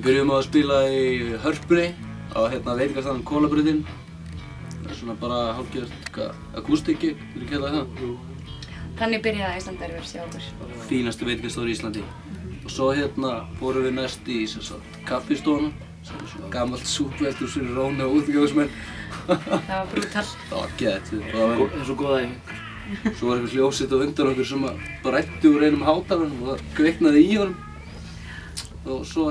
byrjuðum á að spila í Hörpunni á veitingastaðnum Kólabrautin. Það er svona bara hálfgert akústikki, vil ég kalla það. Þannig byrjaði Icelandairwaves hjá okkur. Fínastu veitingastaður í Íslandi. Og svo fórum við næst í kaffistofuna, sem er svona gamalt súpvestur fyrir róna og útgáfismenn. Það var brútal. Það var geðið. Það er svo góð æfing. Svo var eitthvað hljómsveit á undan okkur sem bræddi úr einum hátalarnum og það kviknaði í honum. Og svo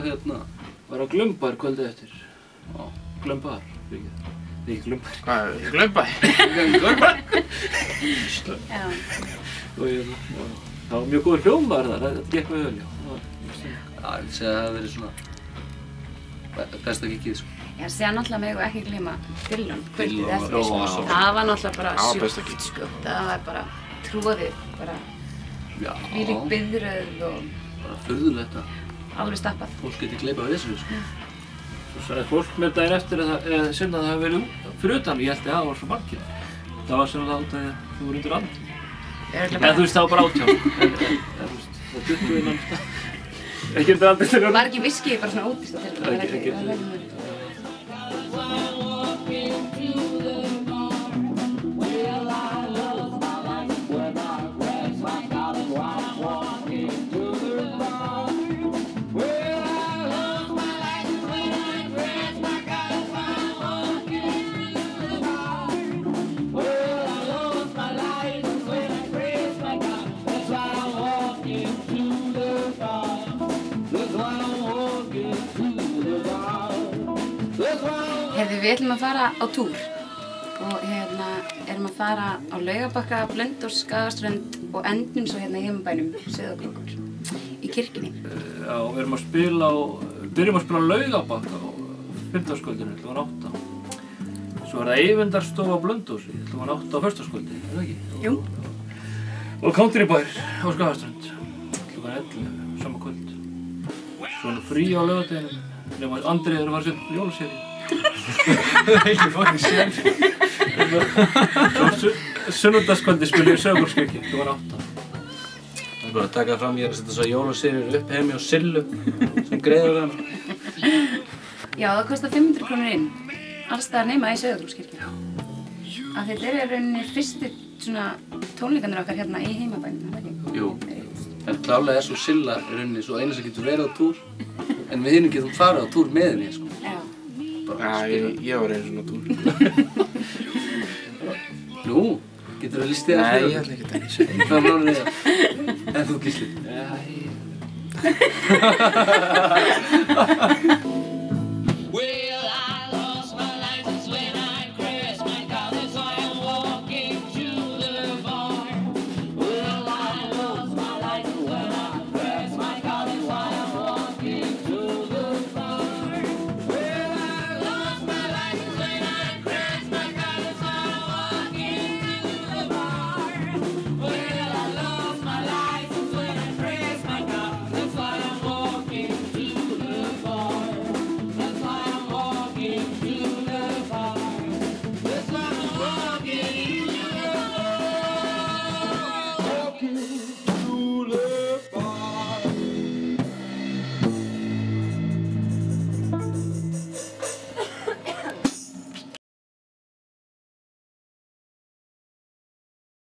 Var á Glömbar kvöldið eftir. Já. Glömbar, ekki? Nei, Glömbar. Hvað, Glömbar? Glömbar? Já. Og það var mjög góður hljómar þar, það gekk mjög vel, já. Já, ég vil segja að það hafi verið svona besta giggið, sko. Já, síðan náttúrulega megum við ekki gleyma Dillon kvöldið Dillon eftir. var svo Það var náttúrulega bara Það var besta sjúkt, giggið. sko. Það var bara tróðið, bara þvílík biðröð og Bara furðulegt að alveg stappað. fólk geti gleypað við þessu, sko. Svo sagði fólk mér daginn eftir eða sinna að það hefði verið fyrir utan, ég held að það var svo margir. Það var sennilega út af því að þú voru undir and. Eða þú veist, það var bara 18, sko. Eða þú veist, það var 20 innan stað. Ekki undir andið til Var ekki viskið bara svona ódýrt til það? Ekki. Við ætlum að fara á túr og erum að fara á Laugarbakka, Blönduós, Skagaströnd og endum svo í heimabænum, Sauðárkrókur, í kirkjunni. Já, við erum að spila byrjum að spila á Laugarbakka á 15-skvöldinu, þetta var 8. Svo er það Eyvindarstofa á Blönduósi, þetta var 8 á föstudagskvöldi, er það ekki? Jú. Og Countrybær á Skagaströnd, þetta var 11, sama kvöld. Svo er frí á laugardeginum, nema Andri er að fara að jólaseríu. Ekki fucking sér. Svo sunnudagskvöldi spila ég í Sauðárkrókskirkju, þetta var 8. Það er bara að taka það fram, ég er að setja þessar jólaseríur upp heim hjá Sillu sem greiðar hann. Já, það kostar 500 krónur inn, alls staðar nema í Sauðárkrókskirkju. Af þetta er í rauninni fyrstu svona tónleikarnir okkar hérna í heimabænum, er það ekki? Jú, en klárlega er svo Silla í rauninni svo eina sem getur verið á túr, en við hinum getum farið á túr með henni, sko. Já. Já, ég var einu svona túr. Nú, getur þú lýst þér að Nei, ég ætla ekki að lýsa. Það var náður reyða. En þú, Gísli? Já,